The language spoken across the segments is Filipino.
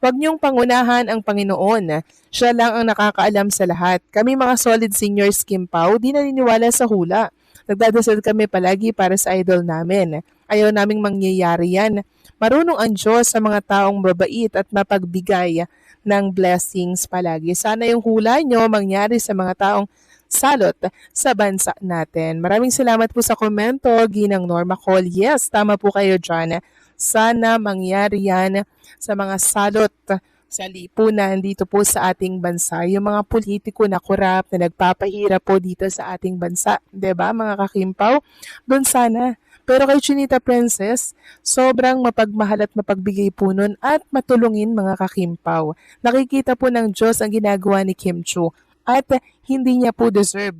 Huwag niyong pangunahan ang Panginoon. Siya lang ang nakakaalam sa lahat. Kami mga solid seniors Kimpaw, di naniniwala sa hula. Nagdadasal kami palagi para sa idol namin. Ayaw naming mangyayari yan. Marunong ang Diyos sa mga taong mabait at mapagbigay ng blessings palagi. Sana yung hula nyo mangyari sa mga taong salot sa bansa natin. Maraming salamat po sa komento, Ginang Norma Cole. Yes, tama po kayo dyan. Sana mangyari yan sa mga salot sa lipunan dito po sa ating bansa. Yung mga politiko na korap na nagpapahirap po dito sa ating bansa. 'Di ba mga kakimpaw? Doon sana. Pero kay Chinita Princess, sobrang mapagmahal at mapagbigay po nun at matulungin mga kakimpaw. Nakikita po ng Diyos ang ginagawa ni Kim Chu at hindi niya po deserve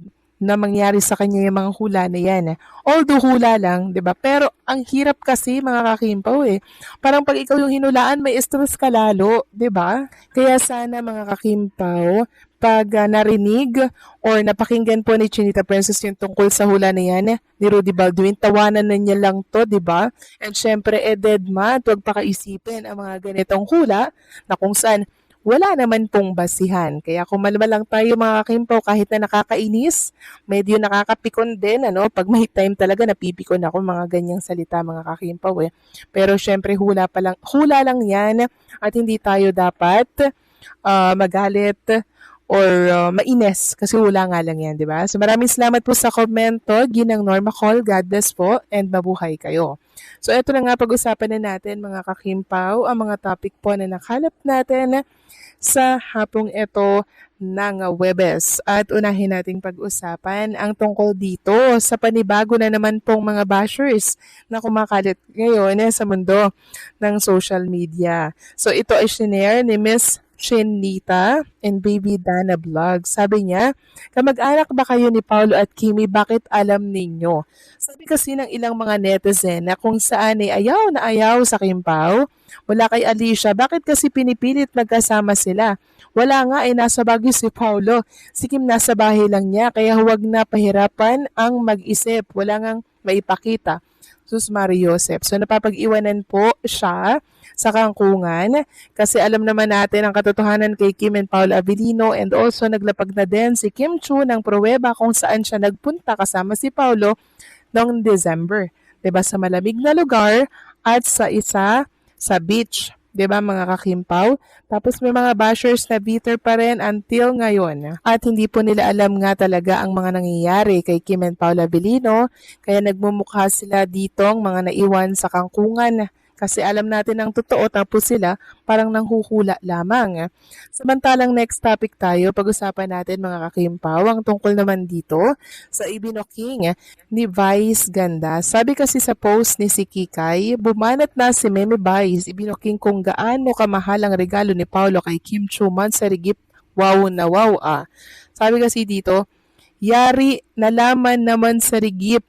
na mangyari sa kanya yung mga hula na yan. Although hula lang, 'di ba? Pero ang hirap kasi mga kakimpaw eh. Parang pag ikaw yung hinulaan, may stress ka lalo, 'di ba? Kaya sana mga kakimpaw, pag narinig or napakinggan po ni Chinita Princess yung tungkol sa hula na yan ni Rudy Baldwin, tawanan na niya lang to, di ba? And syempre, dead man, huwag pakaisipin ang mga ganitong hula na kung saan wala naman pong basihan. Kaya kumalma lang tayo mga kakimpaw kahit na nakakainis, medyo nakakapikon din, ano? Pag may time talaga napipikon ako mga ganyang salita mga kakimpaw eh. Pero syempre hula lang yan at hindi tayo dapat magalit or mainis kasi hula nga lang yan, di ba? So maraming salamat po sa komento, Ginang Norma Call, God bless po, and mabuhay kayo. So ito na nga pag-usapan na natin mga kakimpaw, ang mga topic po na nakalap natin sa hapong ito ng Webes. At unahin nating pag-usapan ang tungkol dito sa panibago na naman pong mga bashers na kumakalat ngayon sa mundo ng social media. So ito ay shinare ni Miss Chinita and Baby Dana Vlog. Sabi niya, kamag-anak ba kayo ni Paulo at Kimi? Bakit alam ninyo? Sabi kasi ng ilang mga netizen na kung saan ay ayaw na ayaw sa Kimpaw, wala kay Alicia, bakit kasi pinipilit magkasama sila? Wala nga ay nasa Baguio si Paulo. Si Kim nasa bahay lang niya, kaya huwag na pahirapan ang mag-isip. Wala ngang maipakita. Sus Mario Joseph. So napapag-iwanan po siya sa kangkungan kasi alam naman natin ang katotohanan kay Kim and Paul Avellino, and also naglapag na din si Kim Chu ng pruweba kung saan siya nagpunta kasama si Paulo noong December. 'Di ba, sa malamig na lugar at sa isa sa beach. 'Di ba mga kakimpaw? Tapos may mga bashers na bitter pa rin until ngayon. At hindi po nila alam nga talaga ang mga nangyayari kay Kim and Paula Avellino, kaya nagmumukha sila ditong mga naiwan sa kangkungan. Kasi alam natin ang totoo tapos sila parang nanghuhula lamang. Samantalang next topic tayo, pag-usapan natin mga kakimpaw, ang tungkol naman dito sa ibinoking ni Vice Ganda. Sabi kasi sa post ni si Kikay, bumanat na si Meme Vice, ibinoking kung gaano kamahal ang regalo ni Paulo kay Kim Chuman sa rigip. Wow na wow ah. Sabi kasi dito, yari nalaman naman sa rigip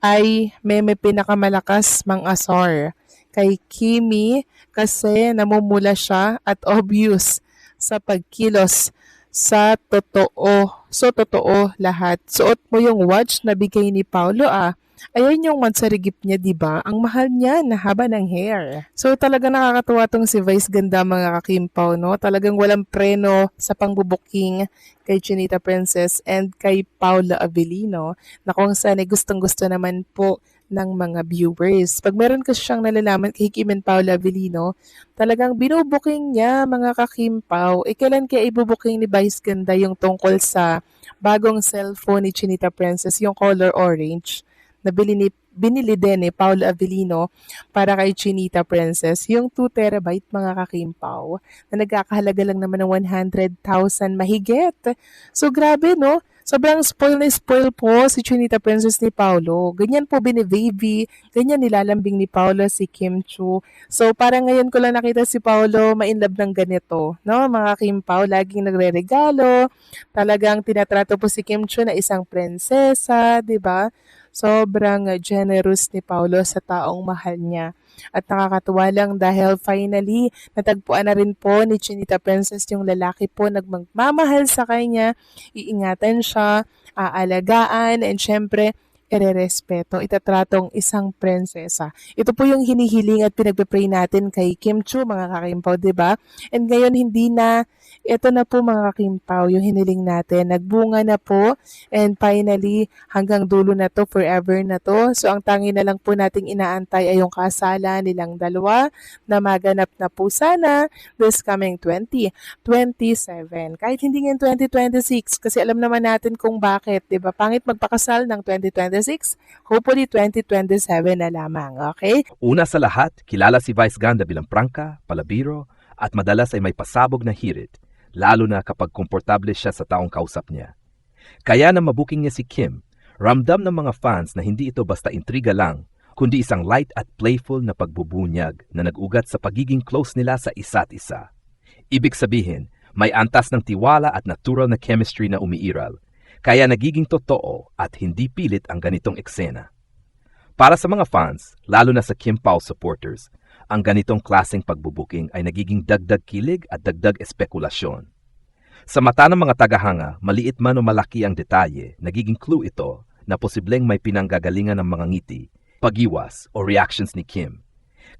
ay Meme pinakamalakas mang asor kay Kimi kasi namumula siya at obvious sa pagkilos sa totoo. So, totoo lahat. Suot mo yung watch na bigay ni Paulo ah. Ayan yung mansarigip niya, di ba? Ang mahal niya na haba ng hair. So, talaga nakakatuwa tong si Vice Ganda mga kakimpaw, no? Talagang walang preno sa pangbubuking kay Chinita Princess and kay Paula Avellino na kung saan ay gustong-gusto naman po ng mga viewers. Pag meron kasi siyang nalalaman kay Kim and Paula Avellino, talagang binubuking niya mga kakimpaw. Kailan kaya ibubuking ni Vice Ganda yung tungkol sa bagong cellphone ni Chinita Princess, yung color orange, na binili din ni Paula Avellino para kay Chinita Princess, yung 2 terabyte mga kakimpaw, na nagkakahalaga lang naman ng 100,000 mahigit. So grabe no? Sobrang spoil na spoil po si Chinita Princess ni Paulo. Ganyan po bini-baby, ganyan nilalambing ni Paulo si Kim Chu. So parang ngayon ko lang nakita si Paulo ma-inlove ng ganito, no? Mga Kimpaw, laging nagre-regalo. Talagang tinatrato po si Kim Chu na isang prinsesa, 'di ba? Sobrang generous ni Paulo sa taong mahal niya. At nakakatuwa lang dahil finally natagpuan na rin po ni Chinita Princess yung lalaki po nagmamahal sa kanya, iingatan siya, aalagaan, and syempre irerespeto, itatratong isang prinsesa. Ito po yung hinihiling at pinagpe-pray natin kay Kim Chiu, mga kakimpaw, di ba? And ngayon, ito na po mga kakimpaw, yung hiniling natin. Nagbunga na po, and finally, hanggang dulo na to, forever na to. So, ang tangi na lang po nating inaantay ay yung kasalan nilang dalawa na maganap na po sana this coming 2027. Kahit hindi ngayon 2026, kasi alam naman natin kung bakit, di ba? Pangit magpakasal ng 2026, hopefully 2027 na lamang, okay? Una sa lahat, kilala si Vice Ganda bilang prangka, palabiro, at madalas ay may pasabog na hirit, lalo na kapag komportable siya sa taong kausap niya. Kaya na mabuking niya si Kim, ramdam ng mga fans na hindi ito basta intriga lang, kundi isang light at playful na pagbubunyag na nag-ugat sa pagiging close nila sa isa't isa. Ibig sabihin, may antas ng tiwala at natural na chemistry na umiiral, kaya nagiging totoo at hindi pilit ang ganitong eksena. Para sa mga fans, lalo na sa Kim Pao supporters, ang ganitong klaseng pagbubuking ay nagiging dagdag kilig at dagdag espekulasyon. Sa mata ng mga tagahanga, maliit man o malaki ang detalye, nagiging clue ito na posibleng may pinanggagalingan ng mga ngiti, pagiwas o reactions ni Kim.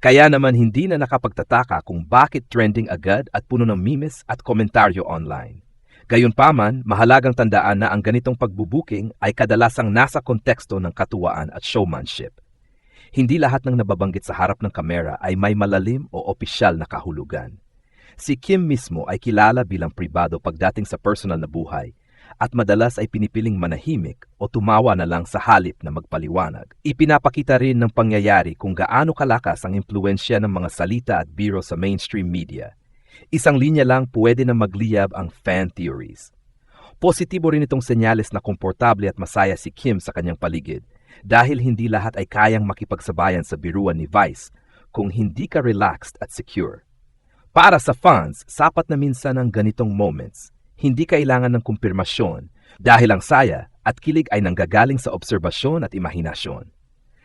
Kaya naman hindi na nakapagtataka kung bakit trending agad at puno ng memes at komentaryo online. Gayunpaman, mahalagang tandaan na ang ganitong pagbubuking ay kadalasang nasa konteksto ng katuwaan at showmanship. Hindi lahat ng nababanggit sa harap ng kamera ay may malalim o opisyal na kahulugan. Si Kim mismo ay kilala bilang pribado pagdating sa personal na buhay at madalas ay pinipiling manahimik o tumawa na lang sa halip na magpaliwanag. Ipinapakita rin ng pangyayari kung gaano kalakas ang impluensya ng mga salita at biro sa mainstream media. Isang linya lang pwede na magliyab ang fan theories. Positibo rin itong senyales na komportable at masaya si Kim sa kanyang paligid dahil hindi lahat ay kayang makipagsabayan sa biruan ni Vice kung hindi ka relaxed at secure. Para sa fans, sapat na minsan ang ganitong moments. Hindi kailangan ng kumpirmasyon dahil ang saya at kilig ay nanggagaling sa obserbasyon at imahinasyon.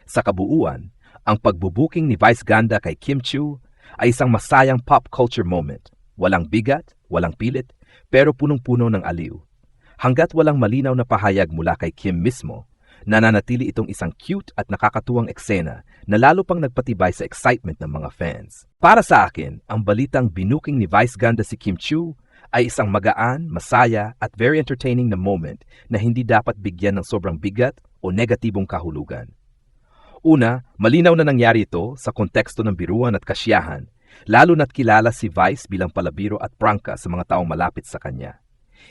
Sa kabuuan, ang pagbubuking ni Vice Ganda kay Kim Chiu ay isang masayang pop culture moment. Walang bigat, walang pilit, pero punong-puno ng aliw. Hanggat walang malinaw na pahayag mula kay Kim mismo, nananatili itong isang cute at nakakatuwang eksena na lalo pang nagpatibay sa excitement ng mga fans. Para sa akin, ang balitang binuking ni Vice Ganda si Kim Chiu ay isang magaan, masaya at very entertaining na moment na hindi dapat bigyan ng sobrang bigat o negatibong kahulugan. Una, malinaw na nangyari ito sa konteksto ng biruan at kasiyahan, lalo na't kilala si Vice bilang palabiro at prangka sa mga taong malapit sa kanya.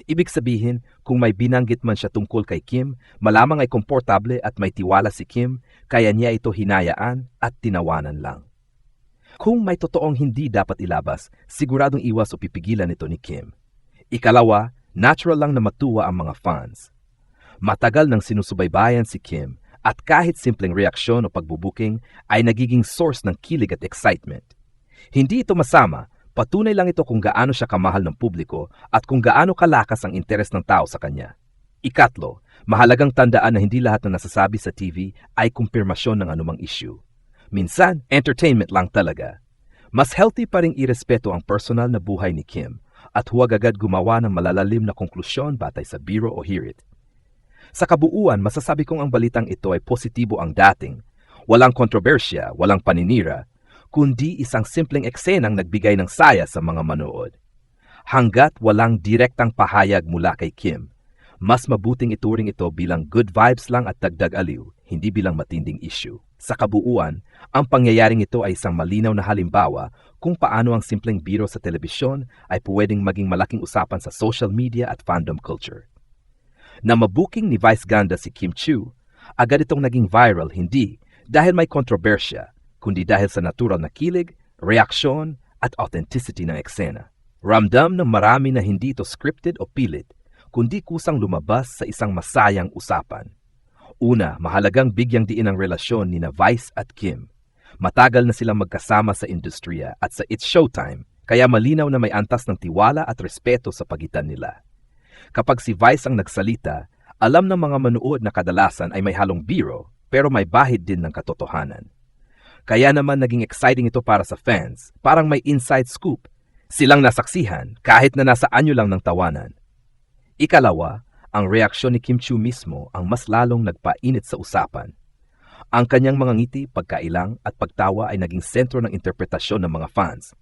Ibig sabihin, kung may binanggit man siya tungkol kay Kim, malamang ay komportable at may tiwala si Kim, kaya niya ito hinayaan at tinawanan lang. Kung may totoong hindi dapat ilabas, siguradong iwas o pipigilan ito ni Kim. Ikalawa, natural lang na matuwa ang mga fans. Matagal nang sinusubaybayan si Kim at kahit simpleng reaksyon o pagbubuking ay nagiging source ng kilig at excitement. Hindi ito masama, patunay lang ito kung gaano siya kamahal ng publiko at kung gaano kalakas ang interes ng tao sa kanya. Ikatlo, mahalagang tandaan na hindi lahat ng nasasabi sa TV ay kumpirmasyon ng anumang issue. Minsan, entertainment lang talaga. Mas healthy pa ring irespeto ang personal na buhay ni Kim at huwag agad gumawa ng malalalim na konklusyon batay sa biro o hirit. Sa kabuuan, masasabi kong ang balitang ito ay positibo ang dating. Walang kontrobersya, walang paninira, kundi isang simpleng eksenang nagbigay ng saya sa mga manood. Hanggat walang direktang pahayag mula kay Kim, mas mabuting ituring ito bilang good vibes lang at dagdag aliw, hindi bilang matinding issue. Sa kabuuan, ang pangyayaring ito ay isang malinaw na halimbawa kung paano ang simpleng biro sa telebisyon ay pwedeng maging malaking usapan sa social media at fandom culture. Na mabuking ni Vice Ganda si Kim Chiu, agad itong naging viral hindi dahil may kontrobersya, kundi dahil sa natural na kilig, reaksyon at authenticity ng eksena. Ramdam ng marami na hindi ito scripted o pilit, kundi kusang lumabas sa isang masayang usapan. Una, mahalagang bigyang diin ang relasyon ni na Vice at Kim. Matagal na silang magkasama sa industriya at sa It's Showtime, kaya malinaw na may antas ng tiwala at respeto sa pagitan nila. Kapag si Vice ang nagsalita, alam ng mga manood na kadalasan ay may halong biro pero may bahid din ng katotohanan. Kaya naman naging exciting ito para sa fans, parang may inside scoop. Silang nasaksihan kahit na nasa anyo lang ng tawanan. Ikalawa, Ang reaksyon ni Kim Chiu mismo ang mas lalong nagpainit sa usapan. Ang kanyang mga ngiti, pagkailang at pagtawa ay naging sentro ng interpretasyon ng mga fans.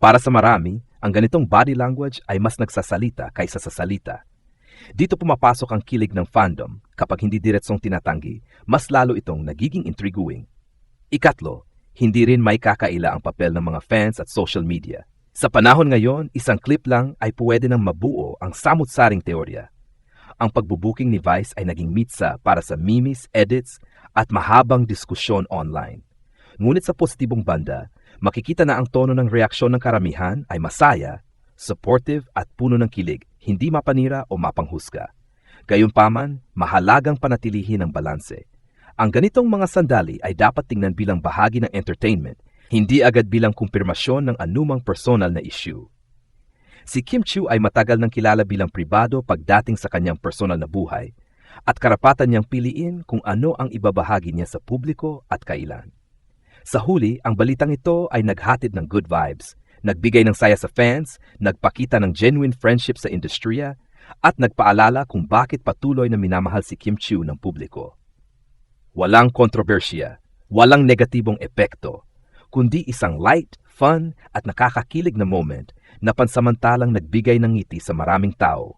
Para sa marami, ang ganitong body language ay mas nagsasalita kaysa sa salita. Dito pumapasok ang kilig ng fandom. Kapag hindi diretsong tinatanggi, mas lalo itong nagiging intriguing. Ikatlo, hindi rin may kakaila ang papel ng mga fans at social media. Sa panahon ngayon, isang clip lang ay pwede nang mabuo ang samut-saring teorya. Ang pagbubuking ni Vice ay naging mitsa para sa memes, edits, at mahabang diskusyon online. Ngunit sa positibong banda, makikita na ang tono ng reaksyon ng karamihan ay masaya, supportive at puno ng kilig, hindi mapanira o mapanghusga. Gayunpaman, mahalagang panatilihin ang balanse. Ang ganitong mga sandali ay dapat tingnan bilang bahagi ng entertainment, hindi agad bilang kumpirmasyon ng anumang personal na issue. Si Kim Chiu ay matagal nang kilala bilang pribado pagdating sa kanyang personal na buhay at karapatan niyang piliin kung ano ang ibabahagi niya sa publiko at kailan. Sa huli, ang balitang ito ay naghatid ng good vibes, nagbigay ng saya sa fans, nagpakita ng genuine friendship sa industriya, at nagpaalala kung bakit patuloy na minamahal si Kim Chiu ng publiko. Walang kontrobersya, walang negatibong epekto, kundi isang light, fun at nakakakilig na moment na pansamantalang nagbigay ng ngiti sa maraming tao.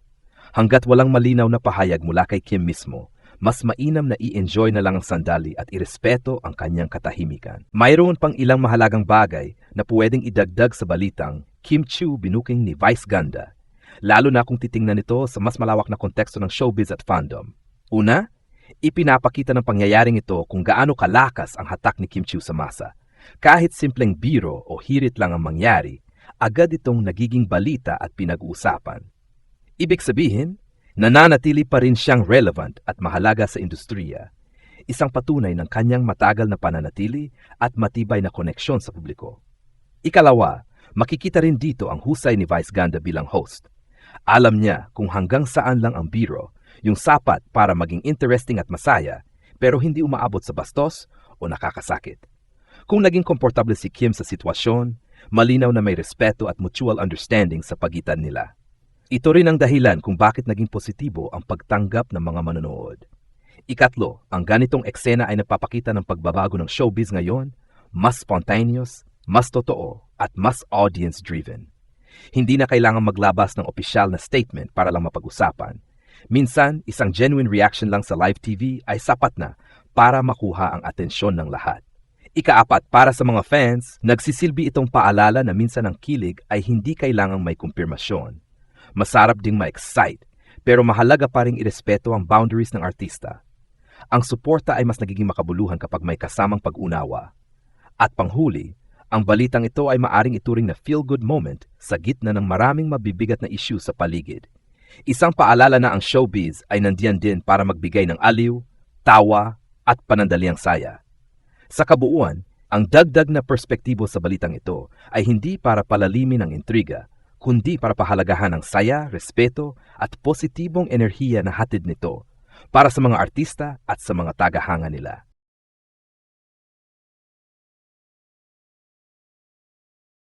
Hanggat walang malinaw na pahayag mula kay Kim mismo, mas mainam na i-enjoy na lang ang sandali at irespeto ang kanyang katahimikan. Mayroon pang ilang mahalagang bagay na pwedeng idagdag sa balitang Kim Chiu binuking ni Vice Ganda, lalo na kung titingnan ito sa mas malawak na konteksto ng showbiz at fandom. Una, ipinapakita ng pangyayaring ito kung gaano kalakas ang hatak ni Kim Chiu sa masa. Kahit simpleng biro o hirit lang ang mangyari, agad itong nagiging balita at pinag-uusapan. Ibig sabihin, nananatili pa rin siyang relevant at mahalaga sa industriya, isang patunay ng kanyang matagal na pananatili at matibay na koneksyon sa publiko. Ikalawa, makikita rin dito ang husay ni Vice Ganda bilang host. Alam niya kung hanggang saan lang ang biro, yung sapat para maging interesting at masaya, pero hindi umaabot sa bastos o nakakasakit. Kung naging komportable si Kim sa sitwasyon, malinaw na may respeto at mutual understanding sa pagitan nila. Ito rin ang dahilan kung bakit naging positibo ang pagtanggap ng mga manonood. Ikatlo, ang ganitong eksena ay nagpapakita ng pagbabago ng showbiz ngayon, mas spontaneous, mas totoo, at mas audience-driven. Hindi na kailangan maglabas ng opisyal na statement para lang mapag-usapan. Minsan, isang genuine reaction lang sa live TV ay sapat na para makuha ang atensyon ng lahat. Ikaapat, para sa mga fans, nagsisilbi itong paalala na minsan ang kilig ay hindi kailangang may kumpirmasyon. Masarap ding ma-excite, pero mahalaga pa ring irespeto ang boundaries ng artista. Ang suporta ay mas nagiging makabuluhan kapag may kasamang pag-unawa. At panghuli, ang balitang ito ay maaring ituring na feel-good moment sa gitna ng maraming mabibigat na issue sa paligid. Isang paalala na ang showbiz ay nandiyan din para magbigay ng aliw, tawa, at panandaliang saya. Sa kabuuan, ang dagdag na perspektibo sa balitang ito ay hindi para palalimin ang intriga, kundi para pahalagahan ang saya, respeto at positibong enerhiya na hatid nito para sa mga artista at sa mga tagahanga nila.